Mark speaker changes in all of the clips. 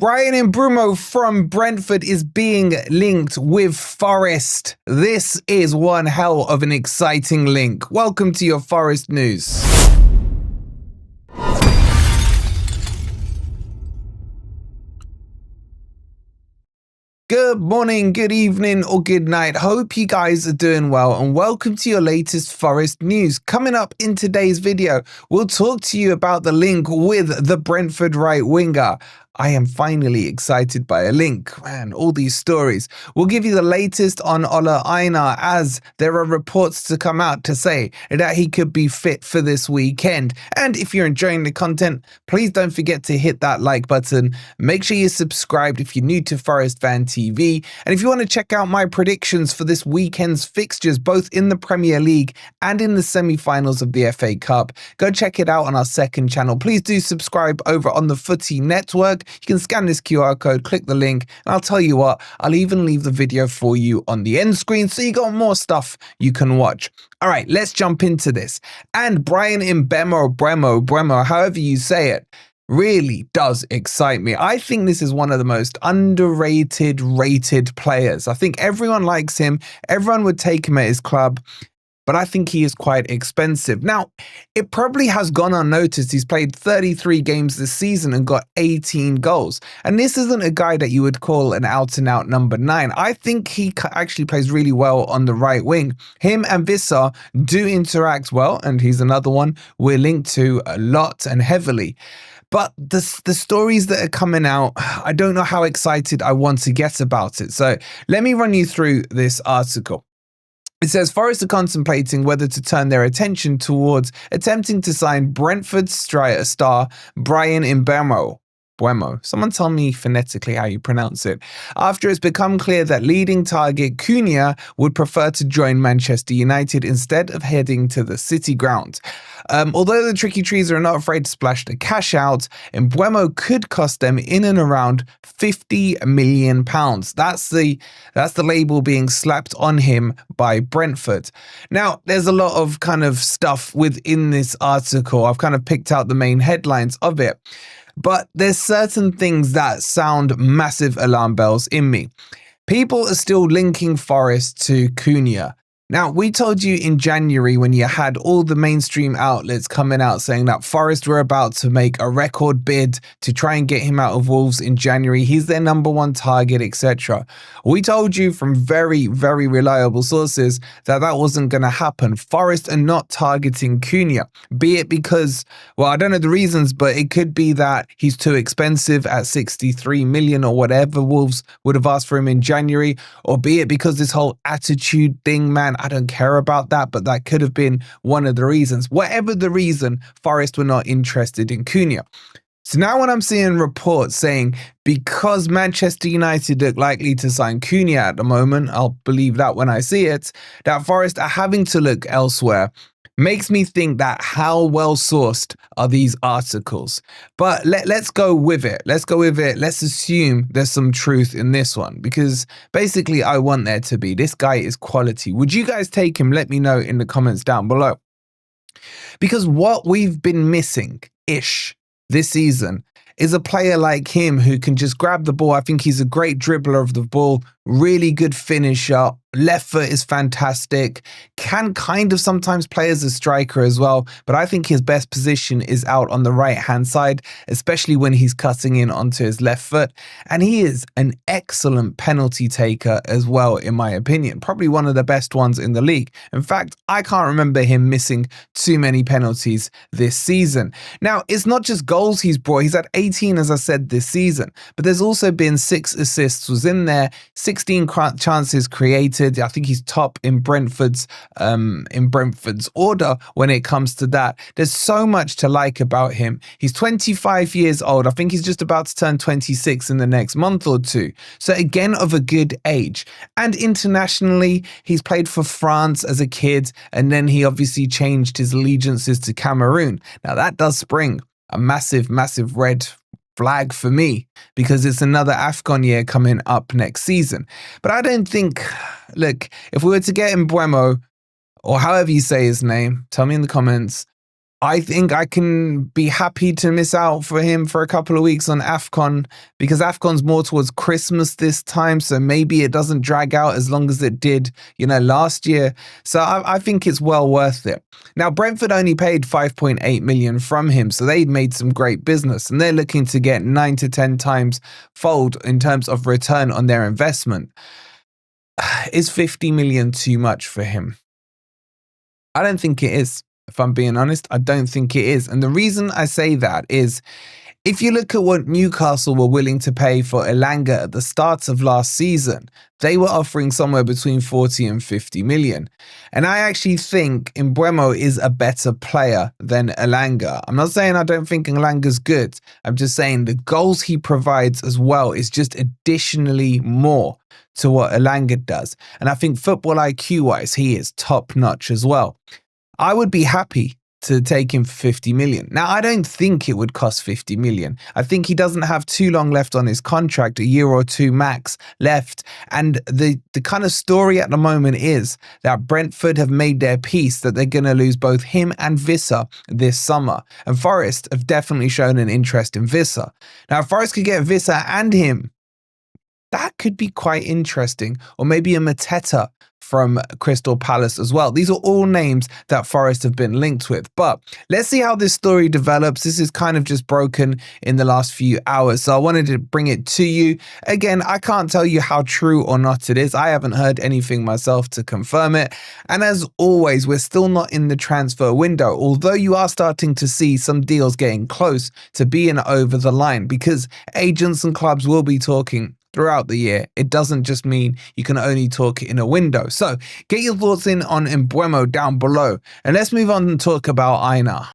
Speaker 1: Bryan Mbeumo from Brentford is being linked with Forest. This is one hell of an exciting link. Welcome to your Forest news. Good morning, good evening, or good night. Hope you guys are doing well and welcome to your latest Forest news. Coming up in today's video, we'll talk to you about the link with the Brentford right winger. I am finally excited by a link. Man, all these stories. We'll give you the latest on Ola Aina as there are reports to come out to say that he could be fit for this weekend. And if you're enjoying the content, please don't forget to hit that like button. Make sure you're subscribed if you're new to Forest Fan TV. And if you want to check out my predictions for this weekend's fixtures, both in the Premier League and in the semi-finals of the FA Cup, go check it out on our second channel. Please do subscribe over on the Footy Network. You can scan this QR code, click the link, and I'll tell you what, I'll even leave the video for you on the end screen so you got more stuff you can watch. All right, let's jump into this. And Bryan Mbeumo, however you say it, really does excite me. I think this is one of the most underrated, rated players. I think everyone likes him. Everyone would take him at his club. But I think he is quite expensive. Now, it probably has gone unnoticed. He's played 33 games this season and got 18 goals. And this isn't a guy that you would call an out-and-out number 9. I think he actually plays really well on the right wing. Him and Vissa do interact well, and he's another one we're linked to a lot and heavily. But the stories that are coming out, I don't know how excited I want to get about it. So let me run you through this article. It says Forest are contemplating whether to turn their attention towards attempting to sign Brentford star Bryan Mbeumo. Someone tell me phonetically how you pronounce it. After it's become clear that leading target Cunha would prefer to join Manchester United instead of heading to the City ground. Although the Tricky Trees are not afraid to splash the cash out, Mbeumo could cost them in and around £50 million. That's the label being slapped on him by Brentford. Now, there's a lot of kind of stuff within this article. I've kind of picked out the main headlines of it. But there's certain things that sound massive alarm bells in me. People are still linking Forest to Cunha. Now, we told you in January when you had all the mainstream outlets coming out saying that Forest were about to make a record bid to try and get him out of Wolves in January. He's their number one target, etc. We told you from very, very reliable sources that that wasn't going to happen. Forest are not targeting Cunha, be it because, well, I don't know the reasons, but it could be that he's too expensive at 63 million or whatever Wolves would have asked for him in January, or be it because this whole attitude thing, man, I don't care about that, but that could have been one of the reasons. Whatever the reason, Forest were not interested in Cunha. So now when I'm seeing reports saying because Manchester United look likely to sign Cunha at the moment, I'll believe that when I see it, that Forest are having to look elsewhere, makes me think that how well sourced are these articles. But let's go with it. Let's go with it. Let's assume there's some truth in this one, because basically I want there to be. This guy is quality. Would you guys take him? Let me know in the comments down below. Because what we've been missing-ish this season is a player like him who can just grab the ball. I think he's a great dribbler of the ball, really good finisher, left foot is fantastic, can kind of sometimes play as a striker as well, but I think his best position is out on the right-hand side, especially when he's cutting in onto his left foot. And he is an excellent penalty taker as well, in my opinion. Probably one of the best ones in the league. In fact, I can't remember him missing too many penalties this season. Now, it's not just goals he's brought. He's had 18, as I said, this season, but there's also been 6 assists was in there, 16 chances created. I think he's top in Brentford's order when it comes to that. There's so much to like about him. He's 25 years old. I think he's just about to turn 26 in the next month or two. So again, of a good age. And internationally, he's played for France as a kid, and then he obviously changed his allegiances to Cameroon. Now that does spring a massive, massive red flag for me, because it's another AFCON year coming up next season. But I don't think, look, if we were to get Mbeumo, or however you say his name, tell me in the comments, I think I can be happy to miss out for him for a couple of weeks on AFCON, because AFCON's more towards Christmas this time. So maybe it doesn't drag out as long as it did, last year. So I think it's well worth it. Now, Brentford only paid 5.8 million from him. So they made some great business, and they're looking to get 9 to 10 times fold in terms of return on their investment. Is 50 million too much for him? I don't think it is. If I'm being honest, I don't think it is. And the reason I say that is, if you look at what Newcastle were willing to pay for Elanga at the start of last season, they were offering somewhere between 40 and 50 million. And I actually think Mbeumo is a better player than Elanga. I'm not saying I don't think Elanga's good. I'm just saying the goals he provides as well is just additionally more to what Elanga does. And I think football IQ wise, he is top notch as well. I would be happy to take him for 50 million. Now, I don't think it would cost 50 million. I think he doesn't have too long left on his contract, a year or two max left. And the kind of story at the moment is that Brentford have made their peace that they're going to lose both him and Vissa this summer. And Forest have definitely shown an interest in Vissa. Now, if Forest could get Vissa and him, that could be quite interesting. Or maybe a Mateta from Crystal Palace as well. These are all names that Forest have been linked with. But let's see how this story develops. This is kind of just broken in the last few hours, so I wanted to bring it to you. Again, I can't tell you how true or not it is. I haven't heard anything myself to confirm it. And as always, we're still not in the transfer window, although you are starting to see some deals getting close to being over the line, because agents and clubs will be talking throughout the year. It doesn't just mean you can only talk in a window. So get your thoughts in on Mbeumo down below. And let's move on and talk about Aina.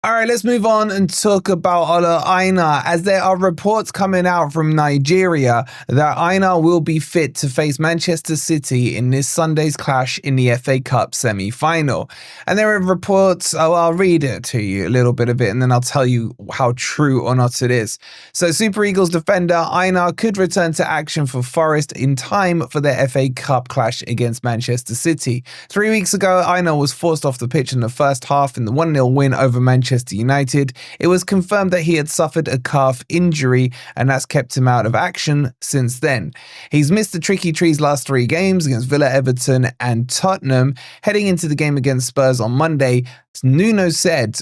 Speaker 1: All right, let's move on and talk about Ola Aina, as there are reports coming out from Nigeria that Aina will be fit to face Manchester City in this Sunday's clash in the FA Cup semi-final. And there are reports, I'll read it to you, a little bit of it, and then I'll tell you how true or not it is. So Super Eagles defender Aina could return to action for Forest in time for their FA Cup clash against Manchester City. 3 weeks ago, Aina was forced off the pitch in the first half in the 1-0 win over Manchester United. It was confirmed that he had suffered a calf injury, and that's kept him out of action since then. He's missed the Tricky Trees' last 3 games against Villa, Everton and Tottenham. Heading into the game against Spurs on Monday, Nuno said,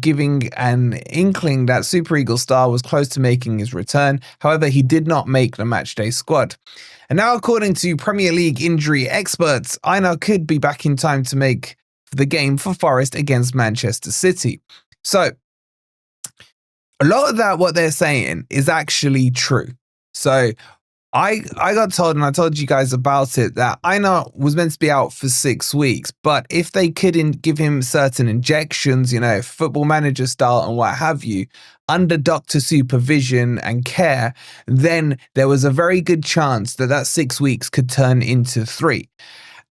Speaker 1: giving an inkling that Super Eagles star was close to making his return. However, he did not make the matchday squad. And now, according to Premier League injury experts, Aina could be back in time to make the game for Forest against Manchester City. So a lot of that, what they're saying, is actually true. So I got told, and I told you guys about it, that Aina was meant to be out for 6 weeks, but if they couldn't give him certain injections, football manager style and what have you, under doctor supervision and care, then there was a very good chance that 6 weeks could turn into 3.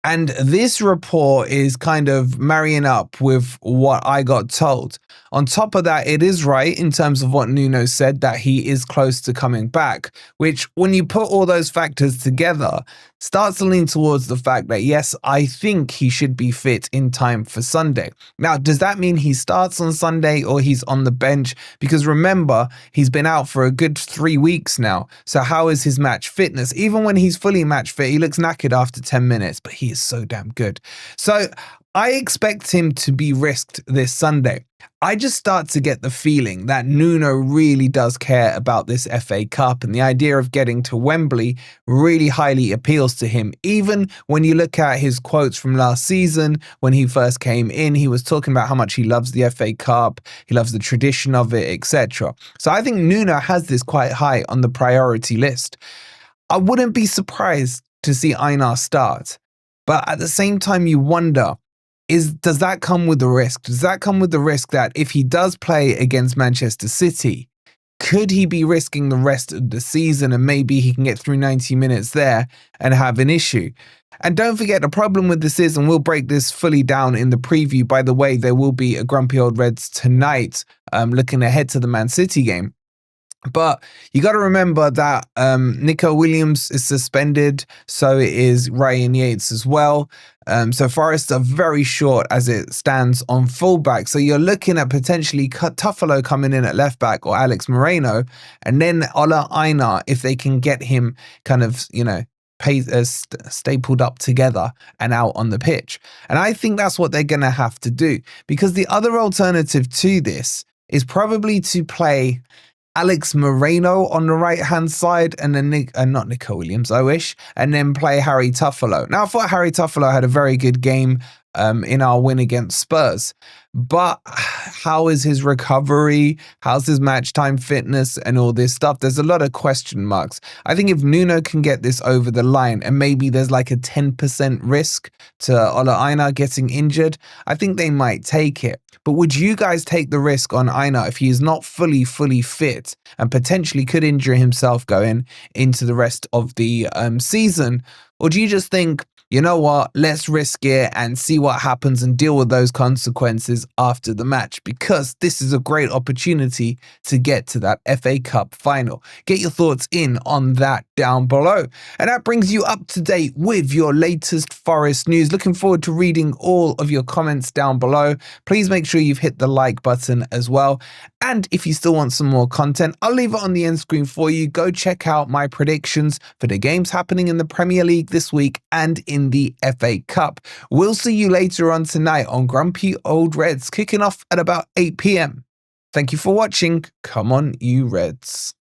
Speaker 1: And this report is kind of marrying up with what I got told. On top of that, it is right in terms of what Nuno said, that he is close to coming back, which when you put all those factors together, starts to lean towards the fact that, yes, I think he should be fit in time for Sunday. Now, does that mean he starts on Sunday or he's on the bench? Because remember, he's been out for a good 3 weeks now. So how is his match fitness? Even when he's fully match fit, he looks knackered after 10 minutes, but he is so damn good. So I expect him to be risked this Sunday. I just start to get the feeling that Nuno really does care about this FA Cup, and the idea of getting to Wembley really highly appeals to him. Even when you look at his quotes from last season, when he first came in, he was talking about how much he loves the FA Cup, he loves the tradition of it, etc. So I think Nuno has this quite high on the priority list. I wouldn't be surprised to see Aina start, but at the same time you wonder, does that come with the risk? Does that come with the risk that if he does play against Manchester City, could he be risking the rest of the season and maybe he can get through 90 minutes there and have an issue? And don't forget, the problem with this is, and we'll break this fully down in the preview, by the way, there will be a Grumpy Old Reds tonight looking ahead to the Man City game. But you got to remember that Nico Williams is suspended, so is Ryan Yates as well. So Forest are very short as it stands on fullback. So you're looking at potentially Tuffalo coming in at left back or Alex Moreno, and then Ola Aina if they can get him kind of, stapled up together and out on the pitch. And I think that's what they're going to have to do, because the other alternative to this is probably to play Alex Moreno on the right-hand side, and then not Nico Williams, I wish, and then play Harry Tuffalo. Now, I thought Harry Tuffalo had a very good game in our win against Spurs, but how is his recovery? How's his match time fitness and all this stuff? There's a lot of question marks. I think if Nuno can get this over the line, and maybe there's like a 10% risk to Ola Aina getting injured, I think they might take it. But would you guys take the risk on Aina if he is not fully fit and potentially could injure himself going into the rest of the season? Or do you just think, you know what, let's risk it and see what happens and deal with those consequences after the match? Because this is a great opportunity to get to that FA Cup final. Get your thoughts in on that down below. And that brings you up to date with your latest Forest news. Looking forward to reading all of your comments down below. Please make sure you've hit the like button as well. And if you still want some more content, I'll leave it on the end screen for you. Go check out my predictions for the games happening in the Premier League this week and in the FA Cup. We'll see you later on tonight on Grumpy Old Reds, kicking off at about 8 p.m. Thank you for watching. Come on, you Reds.